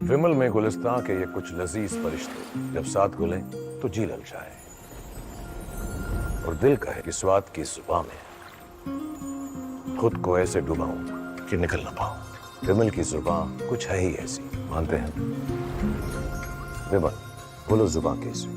विमल में गुलिस्तां के ये कुछ लजीज फरिश्ते जब साथ घुलें तो जी लल जाए और दिल कहे कि स्वाद की जुबान में खुद को ऐसे डुबाऊं कि निकल ना पाऊं। विमल की जुबान कुछ है ही ऐसी, मानते हैं? विमल, बोलो जुबान कैसी?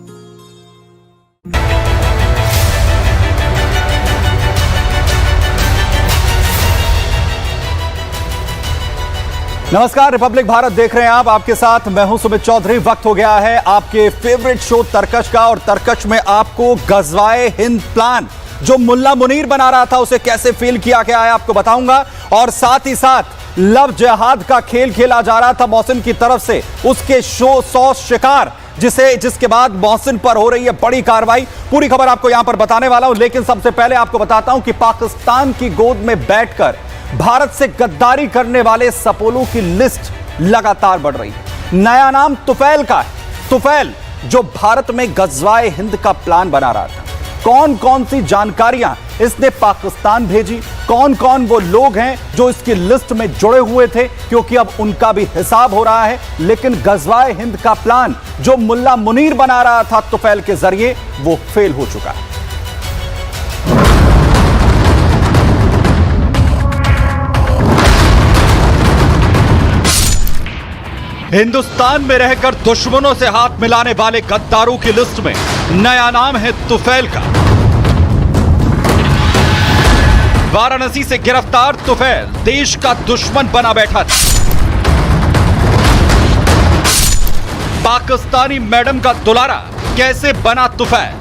नमस्कार, रिपब्लिक भारत देख रहे हैं आप। आपके साथ मैं हूं सुमित चौधरी। वक्त हो गया है आपके फेवरेट शो तरकश का, और तरकश में आपको गजवाए हिंद प्लान जो मुल्ला मुनीर बना रहा था उसे कैसे फेल किया गया है आपको बताऊंगा, और साथ ही साथ लव जिहाद का खेल खेला जा रहा था मोहसिन की तरफ से, उसके शो 100 शिकार जिसके बाद मोहसिन पर हो रही है बड़ी कार्रवाई। पूरी खबर आपको यहां पर बताने वाला हूं, लेकिन सबसे पहले आपको बताता हूं कि पाकिस्तान की गोद में बैठकर भारत से गद्दारी करने वाले सपोलों की लिस्ट लगातार बढ़ रही है। नया नाम तुफैल का है। तुफैल जो भारत में गजवाए हिंद का प्लान बना रहा था। कौन कौन सी जानकारियां इसने पाकिस्तान भेजी, कौन कौन वो लोग हैं जो इसकी लिस्ट में जुड़े हुए थे, क्योंकि अब उनका भी हिसाब हो रहा है। लेकिन गजवाए हिंद का प्लान जो मुल्ला मुनीर बना रहा था तुफैल के जरिए, वो फेल हो चुका है। हिंदुस्तान में रहकर दुश्मनों से हाथ मिलाने वाले गद्दारों की लिस्ट में नया नाम है तुफैल का। वाराणसी से गिरफ्तार तुफैल देश का दुश्मन बना बैठा था। पाकिस्तानी मैडम का दुलारा कैसे बना तुफैल?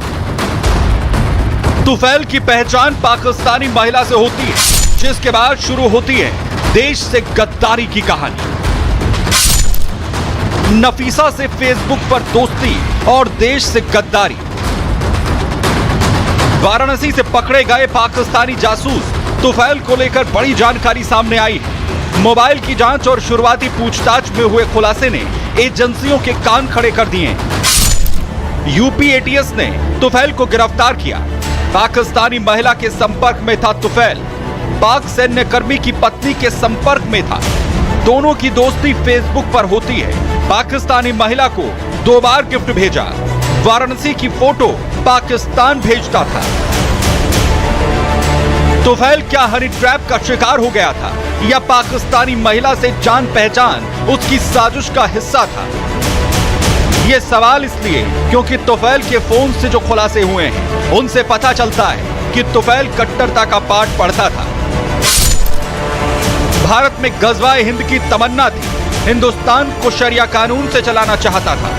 तुफैल की पहचान पाकिस्तानी महिला से होती है, जिसके बाद शुरू होती है देश से गद्दारी की कहानी। नफीसा से फेसबुक पर दोस्ती और देश से गद्दारी। वाराणसी से पकड़े गए पाकिस्तानी जासूस तुफैल को लेकर बड़ी जानकारी सामने आई है। मोबाइल की जांच और शुरुआती पूछताछ में हुए खुलासे ने एजेंसियों के कान खड़े कर दिए। यूपी एटीएस ने तुफैल को गिरफ्तार किया। पाकिस्तानी महिला के संपर्क में था तुफैल। पाक सैन्यकर्मी की पत्नी के संपर्क में था। दोनों की दोस्ती फेसबुक पर होती है। पाकिस्तानी महिला को 2 बार गिफ्ट भेजा। वाराणसी की फोटो पाकिस्तान भेजता था। तुफैल क्या हनी ट्रैप का शिकार हो गया था, या पाकिस्तानी महिला से जान पहचान उसकी साजिश का हिस्सा था? यह सवाल इसलिए क्योंकि तुफैल के फोन से जो खुलासे हुए हैं, उनसे पता चलता है कि तुफैल कट्टरता का पाठ पढ़ता था। भारत में गजवाए हिंद की तमन्ना थी। हिंदुस्तान को शरिया कानून से चलाना चाहता था।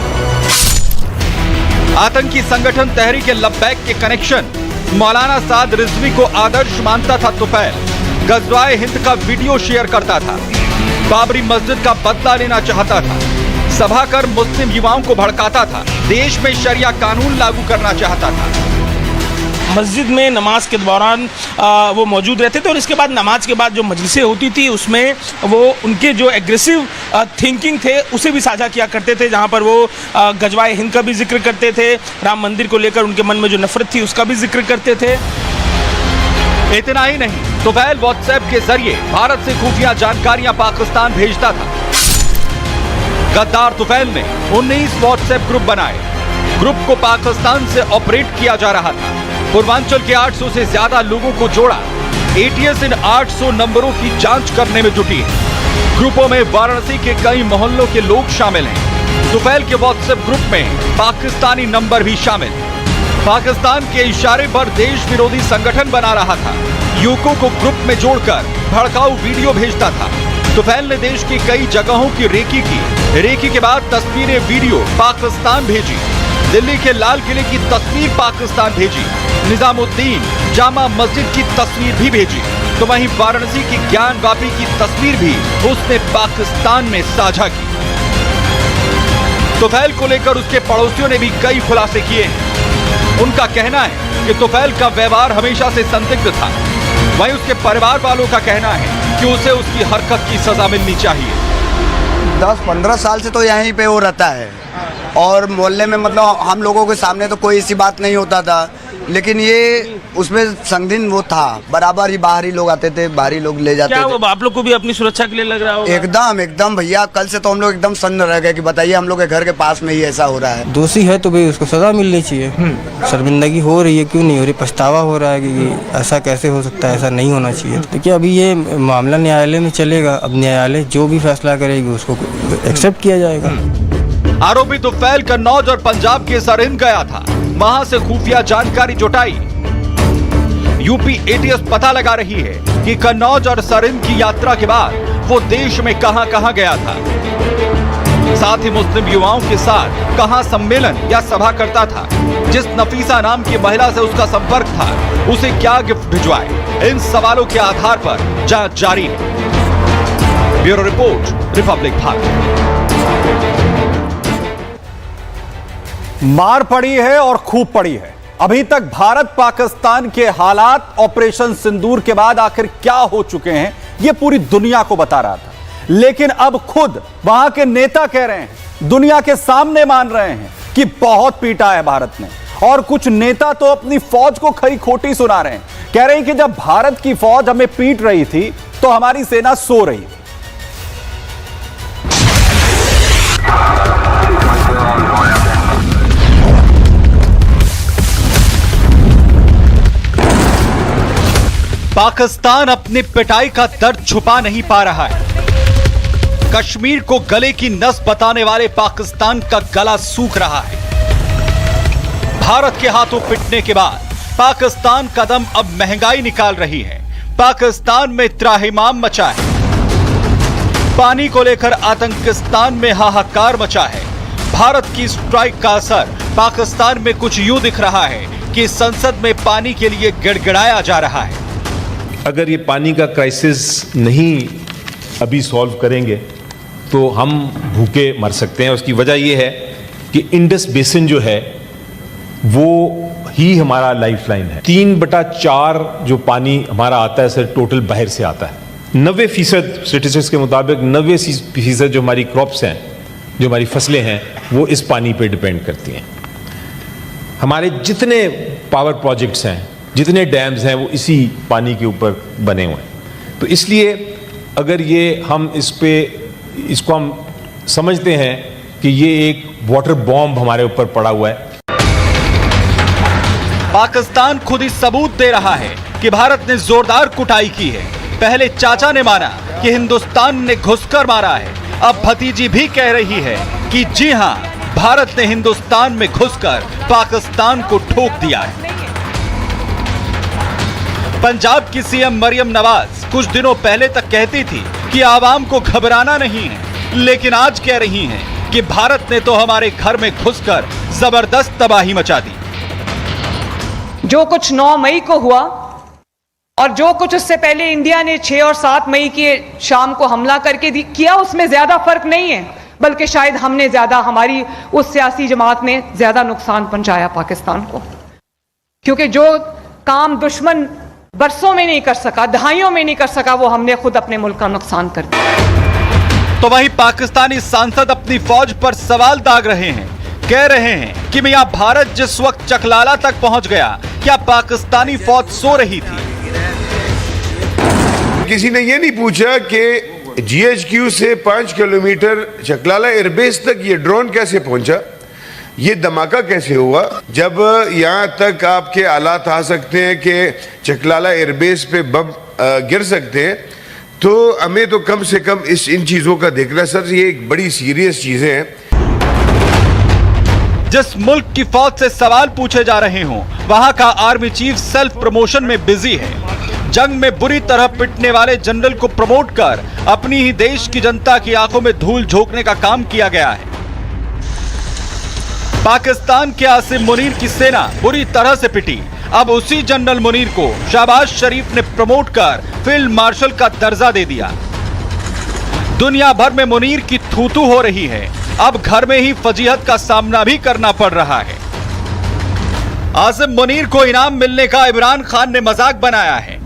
आतंकी संगठन तहरीक लब्बैक के कनेक्शन, मौलाना साद रिजवी को आदर्श मानता था तुफैल। गजवाए हिंद का वीडियो शेयर करता था। बाबरी मस्जिद का बदला लेना चाहता था। सभा कर मुस्लिम युवाओं को भड़काता था। देश में शरिया कानून लागू करना चाहता था। मस्जिद में नमाज के दौरान वो मौजूद रहते थे, और इसके बाद नमाज के बाद जो मजलिसें होती थी उसमें वो उनके जो एग्रेसिव थिंकिंग थे उसे भी साझा किया करते थे, जहां पर वो गजवाए हिंद का भी जिक्र करते थे। राम मंदिर को लेकर उनके मन में जो नफरत थी उसका भी जिक्र करते थे। इतना ही नहीं, तुफैल व्हाट्सएप के जरिए भारत से खुफिया जानकारियां पाकिस्तान भेजता था। गद्दार तुफैल ने 19 व्हाट्सएप ग्रुप बनाए। ग्रुप को पाकिस्तान से ऑपरेट किया जा रहा था। पूर्वांचल के 800 से ज्यादा लोगों को जोड़ा। एटीएस इन 800 नंबरों की जांच करने में जुटी है। ग्रुपों में वाराणसी के कई मोहल्लों के लोग शामिल हैं। तुफैल के व्हाट्सएप ग्रुप में पाकिस्तानी नंबर भी शामिल। पाकिस्तान के इशारे पर देश विरोधी संगठन बना रहा था। युवकों को ग्रुप में जोड़कर भड़काऊ वीडियो भेजता था। तुफैल ने देश की कई जगहों की रेकी की। रेकी के बाद तस्वीरें, वीडियो पाकिस्तान भेजी। दिल्ली के लाल किले की तस्वीर पाकिस्तान भेजी। निजामुद्दीन जामा मस्जिद की तस्वीर भी भेजी। तो वहीं वाराणसी की ज्ञान वापी की तस्वीर भी उसने पाकिस्तान में साझा की। तुफैल को लेकर उसके पड़ोसियों ने भी कई खुलासे किए हैं। उनका कहना है कि तुफैल का व्यवहार हमेशा से संदिग्ध था। वहीं उसके परिवार वालों का कहना है कि उसे उसकी हरकत की सजा मिलनी चाहिए। 10-15 साल से तो यहीं पे वो रहता है, और मोहल्ले में मतलब हम लोगों के सामने तो कोई ऐसी बात नहीं होता था, लेकिन ये उसमें संगीन वो था, बराबर ही बाहरी लोग आते थे, बाहरी लोग ले जाते क्या थे। वो आप लोग को भी अपनी सुरक्षा के लिए लग रहा होगा? एकदम भैया, कल से तो हम लोग एकदम सन्न रह गए कि बताइए हम लोग के घर के पास में ही ऐसा हो रहा है। दोषी है तो भाई उसको सजा मिलनी चाहिए। शर्मिंदगी हो रही है, क्यों नहीं हो रही, पछतावा हो रहा है कि ऐसा कैसे हो सकता है, ऐसा नहीं होना चाहिए। देखिए अभी ये मामला न्यायालय में चलेगा, अब न्यायालय जो भी फैसला करेगी उसको एक्सेप्ट किया जाएगा। आरोपी तुफैल कन्नौज और पंजाब के सरहिंद गया था, वहां से खुफिया जानकारी जुटाई। यूपी एटीएस पता लगा रही है कि कन्नौज और सरहिंद की यात्रा के बाद वो देश में कहां-कहां गया था, साथ ही मुस्लिम युवाओं के साथ कहां सम्मेलन या सभा करता था, जिस नफीसा नाम की महिला से उसका संपर्क था उसे क्या गिफ्ट भिजवाए। इन सवालों के आधार पर जांच जारी है। Bureau report, Republic Bharat. मार पड़ी है और खूब पड़ी है। अभी तक भारत पाकिस्तान के हालात ऑपरेशन सिंदूर के बाद आखिर क्या हो चुके हैं, यह पूरी दुनिया को बता रहा था। लेकिन अब खुद वहां के नेता कह रहे हैं, दुनिया के सामने मान रहे हैं कि बहुत पीटा है भारत ने। और कुछ नेता तो अपनी फौज को खरी खोटी सुना रहे हैं, कह रहे हैं कि जब भारत की फौज हमें पीट रही थी तो हमारी सेना सो रही थी। पाकिस्तान अपनी पिटाई का दर्द छुपा नहीं पा रहा है। कश्मीर को गले की नस बताने वाले पाकिस्तान का गला सूख रहा है। भारत के हाथों पिटने के बाद पाकिस्तान कदम अब महंगाई निकाल रही है। पाकिस्तान में त्राहिमाम मचा है। पानी को लेकर आतंकिस्तान में हाहाकार मचा है। भारत की स्ट्राइक का असर पाकिस्तान में कुछ यूं दिख रहा है कि संसद में पानी के लिए गिड़गिड़ाया जा रहा है। अगर ये पानी का क्राइसिस नहीं अभी सॉल्व करेंगे तो हम भूखे मर सकते हैं। उसकी वजह ये है कि इंडस बेसिन जो है वो ही हमारा लाइफलाइन है। 3/4 जो पानी हमारा आता है सर टोटल बाहर से आता है। 90% स्टेटिस्टिक्स के मुताबिक 90% जो हमारी क्रॉप्स हैं, जो हमारी फसलें हैं, वो इस पानी पे डिपेंड करती हैं। हमारे जितने पावर प्रोजेक्ट्स हैं, जितने डैम्स हैं, वो इसी पानी के ऊपर बने हुए हैं। तो इसलिए अगर ये हम इसको हम समझते हैं कि ये एक वाटर बॉम्ब हमारे ऊपर पड़ा हुआ है। पाकिस्तान खुद ही सबूत दे रहा है कि भारत ने जोरदार कुटाई की है। पहले चाचा ने माना कि हिंदुस्तान ने घुसकर मारा है, अब भतीजी भी कह रही है कि जी हां, भारत ने हिंदुस्तान में घुसकर पाकिस्तान को ठोक दिया है। पंजाब की सीएम मरियम नवाज कुछ दिनों पहले तक कहती थी कि आवाम को घबराना नहीं है, लेकिन आज कह रही हैं कि भारत ने तो हमारे घर में घुसकर जबरदस्त तबाही मचा दी। जो कुछ 9 मई को हुआ और जो कुछ उससे पहले इंडिया ने 6 और 7 मई की शाम को हमला करके किया, उसमें ज्यादा फर्क नहीं है, बल्कि शायद हमने ज्यादा, हमारी उस सियासी जमात ने ज्यादा नुकसान पहुंचाया पाकिस्तान को। क्योंकि जो काम दुश्मन बरसों में नहीं कर सका, दहाइयों में नहीं कर सका, वो हमने खुद अपने मुल्क का नुकसान कर दिया। तो वहीं पाकिस्तानी सांसद अपनी फौज पर सवाल दाग रहे हैं, कह रहे हैं कि मियां भारत जिस वक्त चकलाला तक पहुंच गया, क्या पाकिस्तानी फौज सो रही थी? किसी ने ये नहीं पूछा कि जीएचक्यू से 5 किलोमीटर चकलाला एयरबेस तक ये ड्रोन कैसे पहुंचा, ये धमाका कैसे हुआ। जब यहाँ तक आपके हालात आ सकते हैं कि चकलाला एयरबेस पे बम गिर सकते हैं, तो हमें तो कम से कम इन चीजों का देखना। सर ये एक बड़ी सीरियस चीजें हैं। जिस मुल्क की फौज से सवाल पूछे जा रहे हों, वहां का आर्मी चीफ सेल्फ प्रमोशन में बिजी है। जंग में बुरी तरह पिटने वाले जनरल को प्रमोट कर अपनी ही देश की जनता की आंखों में धूल झोंकने का काम किया गया है। पाकिस्तान के आसिम मुनीर की सेना बुरी तरह से पिटी। अब उसी जनरल मुनीर को शहबाज शरीफ ने प्रमोट कर फील्ड मार्शल का दर्जा दे दिया। दुनिया भर में मुनीर की थू-थू हो रही है। अब घर में ही फजीहत का सामना भी करना पड़ रहा है। आसिम मुनीर को इनाम मिलने का इमरान खान ने मजाक बनाया है।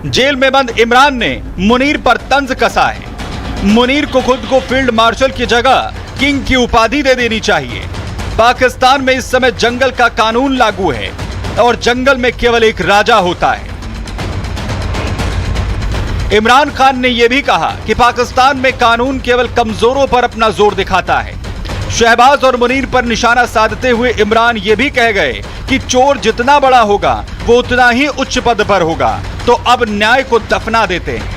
जेल में बंद इमरान ने मुनीर पर तंज कसा है। मुनीर को खुद को फील्ड मार्शल की जगह किंग की उपाधि दे देनी चाहिए। पाकिस्तान में इस समय जंगल का कानून लागू है। और जंगल में केवल एक राजा होता है। इमरान खान ने यह भी कहा कि पाकिस्तान में कानून केवल कमजोरों पर अपना जोर दिखाता है। शहबाज और मुनीर पर निशाना साधते हुए इमरान ये भी कह गए कि चोर जितना बड़ा होगा वो उतना ही उच्च पद पर होगा, तो अब न्याय को दफना देते हैं।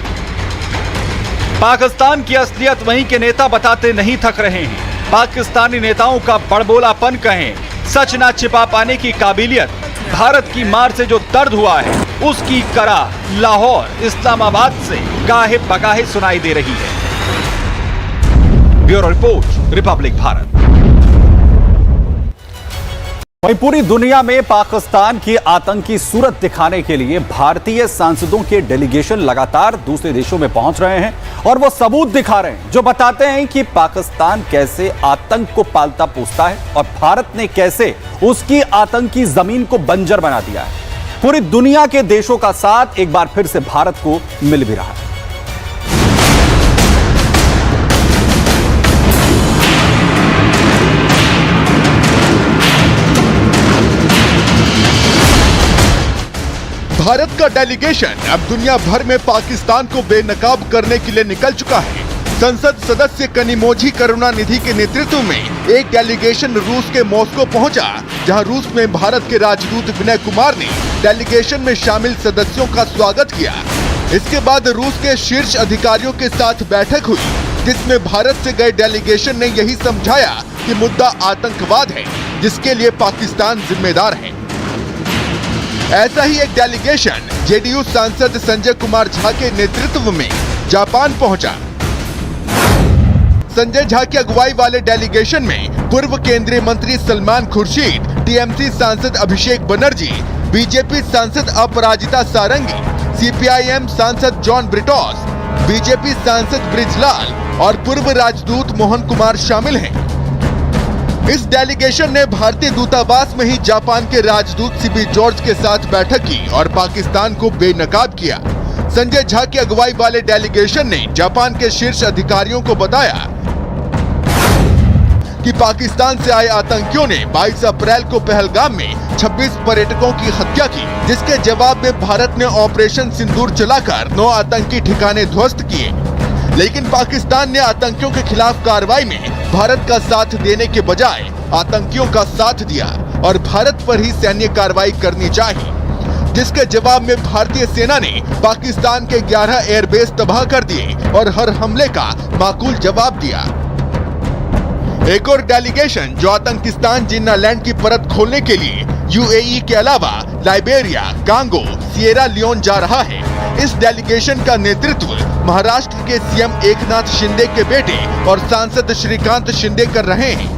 पाकिस्तान की असलियत वहीं के नेता बताते नहीं थक रहे हैं। पाकिस्तानी नेताओं का बड़बोलापन कहें, सच ना छिपा पाने की काबिलियत, भारत की मार से जो दर्द हुआ है उसकी कराह लाहौर, इस्लामाबाद से गाहे बगाहे सुनाई दे रही है। Bureau report, Republic Bharat. वहीं पूरी दुनिया में पाकिस्तान की आतंकी सूरत दिखाने के लिए भारतीय सांसदों के डेलीगेशन लगातार दूसरे देशों में पहुंच रहे हैं और वो सबूत दिखा रहे हैं जो बताते हैं कि पाकिस्तान कैसे आतंक को पालता पोसता है और भारत ने कैसे उसकी आतंकी जमीन को बंजर बना दिया है। पूरी दुनिया के देशों का साथ एक बार फिर से भारत को मिल भी रहा है। भारत का डेलीगेशन अब दुनिया भर में पाकिस्तान को बेनकाब करने के लिए निकल चुका है। संसद सदस्य कनिमोझी करुणानिधि के नेतृत्व में एक डेलीगेशन रूस के मॉस्को पहुंचा, जहां रूस में भारत के राजदूत विनय कुमार ने डेलीगेशन में शामिल सदस्यों का स्वागत किया। इसके बाद रूस के शीर्ष अधिकारियों के साथ बैठक हुई, जिसमें भारत से गए डेलीगेशन ने यही समझाया कि मुद्दा आतंकवाद है, जिसके लिए पाकिस्तान जिम्मेदार है। ऐसा ही एक डेलीगेशन जेडीयू सांसद संजय कुमार झा के नेतृत्व में जापान पहुंचा। संजय झा की अगुवाई वाले डेलीगेशन में पूर्व केंद्रीय मंत्री सलमान खुर्शीद, टीएमसी सांसद अभिषेक बनर्जी, बीजेपी सांसद अपराजिता सारंगी, सीपीआईएम सांसद जॉन ब्रिटॉस, बीजेपी सांसद ब्रिजलाल और पूर्व राजदूत मोहन कुमार शामिल हैं। इस डेलीगेशन ने भारतीय दूतावास में ही जापान के राजदूत सीबी जॉर्ज के साथ बैठक की और पाकिस्तान को बेनकाब किया। संजय झा की अगुवाई वाले डेलीगेशन ने जापान के शीर्ष अधिकारियों को बताया कि पाकिस्तान से आए आतंकियों ने 22 अप्रैल को पहलगाम में 26 पर्यटकों की हत्या की, जिसके जवाब में भारत ने ऑपरेशन सिंदूर चलाकर 9 आतंकी ठिकाने ध्वस्त किए। लेकिन पाकिस्तान ने आतंकियों के खिलाफ कार्रवाई में भारत का साथ देने के बजाय आतंकियों का साथ दिया और भारत पर ही सैन्य कार्रवाई करनी चाहिए, जिसके जवाब में भारतीय सेना ने पाकिस्तान के 11 एयरबेस तबाह कर दिए और हर हमले का माकूल जवाब दिया। एक और डेलीगेशन जो आतंकिस्तान जिन्नालैंड की परत खोलने के लिए यूएई के अलावा लाइबेरिया, कांगो, सिएरा लियोन जा रहा है। इस डेलीगेशन का नेतृत्व महाराष्ट्र के सीएम एकनाथ शिंदे के बेटे और सांसद श्रीकांत शिंदे कर रहे हैं।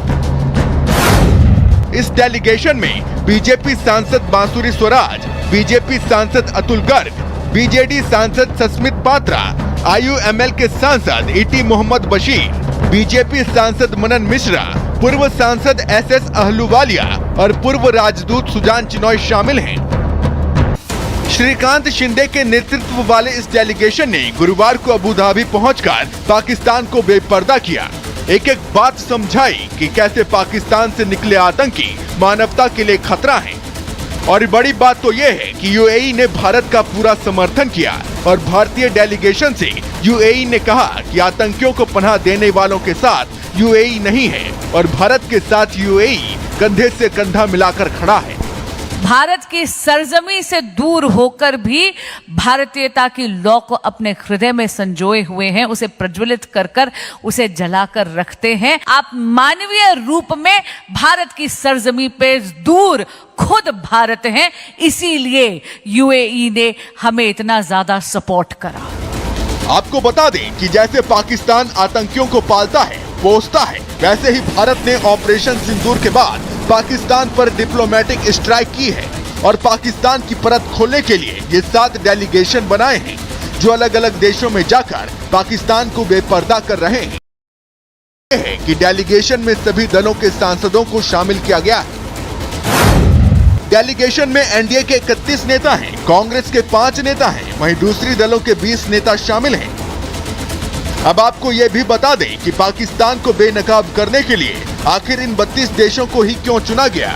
इस डेलीगेशन में बीजेपी सांसद बांसुरी स्वराज, बीजेपी सांसद अतुल गर्ग, बीजेडी सांसद सस्मित पात्रा, आईयूएमएल के सांसद ईटी मोहम्मद बशीर, बीजेपी सांसद मनन मिश्रा, पूर्व सांसद एसएस अहलूवालिया और पूर्व राजदूत सुजान चिनॉय शामिल हैं। श्रीकांत शिंदे के नेतृत्व वाले इस डेलीगेशन ने गुरुवार को अबू धाबी पहुंचकर पाकिस्तान को बेपर्दा किया, एक एक बात समझाई कि कैसे पाकिस्तान से निकले आतंकी मानवता के लिए खतरा हैं। और बड़ी बात तो ये है कि यूएई ने भारत का पूरा समर्थन किया और भारतीय डेलीगेशन से यूएई ने कहा कि आतंकियों को पनाह देने वालों के साथ यूएई नहीं है और भारत के साथ यूएई कंधे से कंधा मिलाकर खड़ा है। भारत की सरजमी से दूर होकर भी भारतीयता की लौ को अपने हृदय में संजोए हुए हैं, उसे प्रज्वलित कर कर उसे जलाकर रखते हैं। आप मानवीय रूप में भारत की सरजमी पे दूर खुद भारत हैं, इसीलिए यूएई ने हमें इतना ज्यादा सपोर्ट करा। आपको बता दें कि जैसे पाकिस्तान आतंकियों को पालता है, पोसता है, वैसे ही भारत ने ऑपरेशन सिंदूर के बाद पाकिस्तान पर डिप्लोमेटिक स्ट्राइक की है और पाकिस्तान की परत खोलने के लिए ये 7 डेलीगेशन बनाए हैं, जो अलग अलग देशों में जाकर पाकिस्तान को बेपर्दा कर रहे हैं। यह है कि डेलीगेशन में सभी दलों के सांसदों को शामिल किया गया है। डेलीगेशन में एनडीए के 31 नेता हैं, कांग्रेस के 5 नेता हैं, वहीं दूसरी दलों के 20 नेता शामिल हैं। अब आपको ये भी बता दें कि पाकिस्तान को बेनकाब करने के लिए आखिर इन 32 देशों को ही क्यों चुना गया।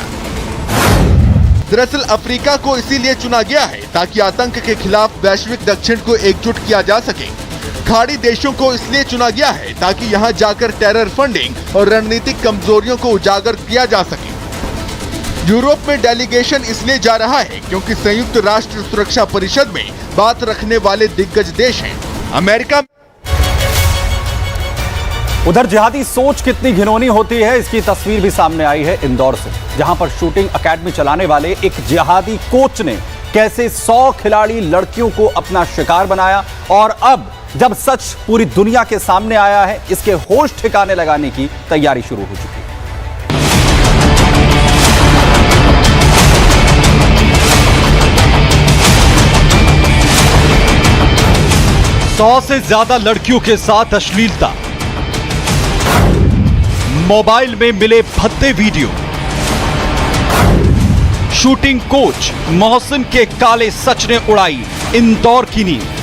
दरअसल अफ्रीका को इसीलिए चुना गया है ताकि आतंक के खिलाफ वैश्विक दक्षिण को एकजुट किया जा सके। खाड़ी देशों को इसलिए चुना गया है ताकि यहां जाकर टेरर फंडिंग और रणनीतिक कमजोरियों को उजागर किया जा सके। यूरोप में डेलीगेशन इसलिए जा रहा है क्योंकि संयुक्त राष्ट्र सुरक्षा परिषद में बात रखने वाले दिग्गज देश हैं। अमेरिका उधर जिहादी सोच कितनी घिनौनी होती है, इसकी तस्वीर भी सामने आई है इंदौर से, जहां पर शूटिंग एकेडमी चलाने वाले एक जिहादी कोच ने कैसे 100 खिलाड़ी लड़कियों को अपना शिकार बनाया, और अब जब सच पूरी दुनिया के सामने आया है, इसके होश ठिकाने लगाने की तैयारी शुरू हो चुकी है। 100 से ज्यादा लड़कियों के साथ अश्लीलता, मोबाइल में मिले भद्दे वीडियो, शूटिंग कोच मोहसिन के काले सच ने उड़ाई इंदौर की नींद।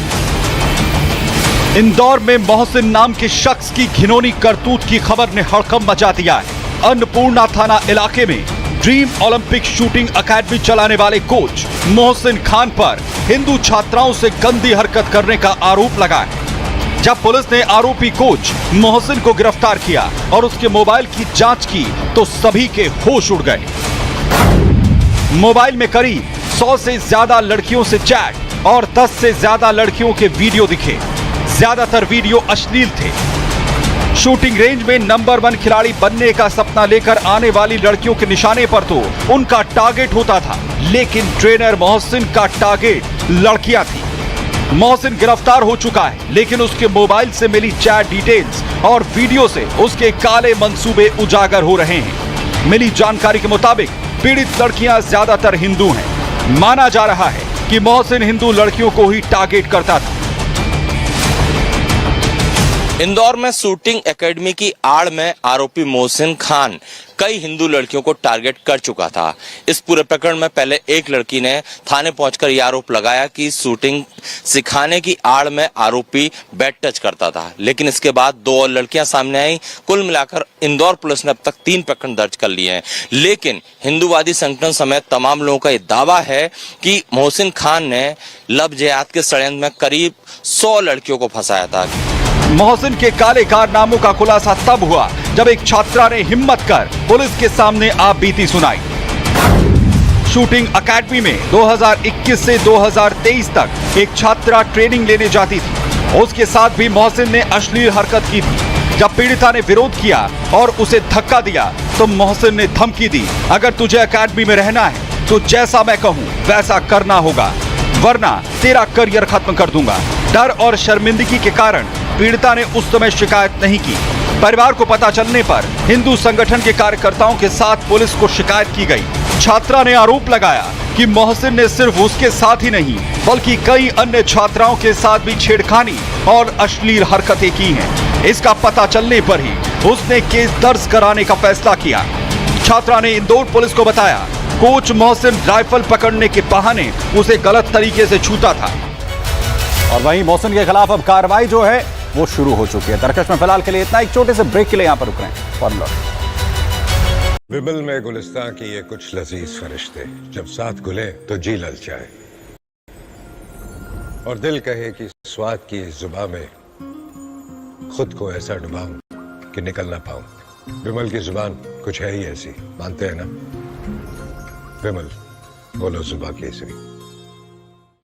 इंदौर में मोहसिन नाम के शख्स की घिनौनी करतूत की खबर ने हड़कंप मचा दिया है। अन्नपूर्णा थाना इलाके में ड्रीम ओलंपिक शूटिंग एकेडमी चलाने वाले कोच मोहसिन खान पर हिंदू छात्राओं से गंदी हरकत करने का आरोप लगा है। जब पुलिस ने आरोपी कोच मोहसिन को गिरफ्तार किया और उसके मोबाइल की जांच की तो सभी के होश उड़ गए। मोबाइल में करीब 100 से ज्यादा लड़कियों से चैट और 10 से ज्यादा लड़कियों के वीडियो दिखे। ज्यादातर वीडियो अश्लील थे। शूटिंग रेंज में नंबर 1 खिलाड़ी बनने का सपना लेकर आने वाली लड़कियों के निशाने पर तो उनका टारगेट होता था, लेकिन ट्रेनर मोहसिन का टारगेट लड़कियां थी। मोहसिन गिरफ्तार हो चुका है, लेकिन उसके मोबाइल से मिली चैट डिटेल्स और वीडियो से उसके काले मंसूबे उजागर हो रहे हैं। मिली जानकारी के मुताबिक पीड़ित लड़कियां ज्यादातर हिंदू हैं। माना जा रहा है कि मोहसिन हिंदू लड़कियों को ही टारगेट करता था। इंदौर में शूटिंग एकेडमी की आड़ में आरोपी मोहसिन खान कई हिंदू लड़कियों को टारगेट कर चुका था। इस पूरे प्रकरण में पहले एक लड़की ने थाने पहुंचकर यह आरोप लगाया कि शूटिंग सिखाने की आड़ में आरोपी बैड टच करता था, लेकिन इसके बाद 2 और लड़कियां सामने आई। कुल मिलाकर इंदौर पुलिस ने अब तक 3 प्रकरण दर्ज कर लिए हैं, लेकिन हिंदूवादी संगठन समेत तमाम लोगों का यह दावा है कि मोहसिन खान ने लव जिहाद के षड्यंत्र में करीब 100 लड़कियों को फंसाया था। मोहसिन के काले कारनामों का खुलासा तब हुआ जब एक छात्रा ने हिम्मत कर पुलिस के सामने आप बीती सुनाई। शूटिंग एकेडमी में 2021 से 2023 तक एक छात्रा ट्रेनिंग लेने जाती थी। उसके साथ भी मोहसिन ने अश्लील हरकत की थी। जब पीड़िता ने विरोध किया और उसे धक्का दिया तो मोहसिन ने धमकी दी, अगर तुझे एकेडमी में रहना है तो जैसा मैं कहूं वैसा करना होगा, वरना तेरा करियर खत्म कर दूंगा। डर और शर्मिंदगी के कारण पीड़िता ने उस समय शिकायत नहीं की। परिवार को पता चलने पर हिंदू संगठन के कार्यकर्ताओं के साथ पुलिस को शिकायत की गई। छात्रा ने आरोप लगाया कि मोहसिन ने सिर्फ उसके साथ ही नहीं बल्कि कई अन्य छात्राओं के साथ भी छेड़खानी और अश्लील हरकतें की हैं। इसका पता चलने पर ही उसने केस दर्ज कराने का फैसला किया। छात्रा ने इंदौर पुलिस को बताया कोच मोहसिन राइफल पकड़ने के बहाने उसे गलत तरीके से छूता था। और वहीं मोहसिन के खिलाफ अब कार्रवाई जो है वो शुरू हो चुकी है। तरकश में फिलहाल के लिए इतना, एक छोटे से ब्रेक के लिए यहां पर रुक रहे हैं। फौरन लौट। विमल में गुलिस्तां की ये कुछ लजीज फरिश्ते जब साथ घुले तो जी ललचाए और दिल कहे कि स्वाद की इस जुबां में खुद को ऐसा डुबाऊं कि निकल ना पाऊं। विमल की जुबान कुछ है ही ऐसी, मानते हैं ना? विमल बोलो जुबां केसरी।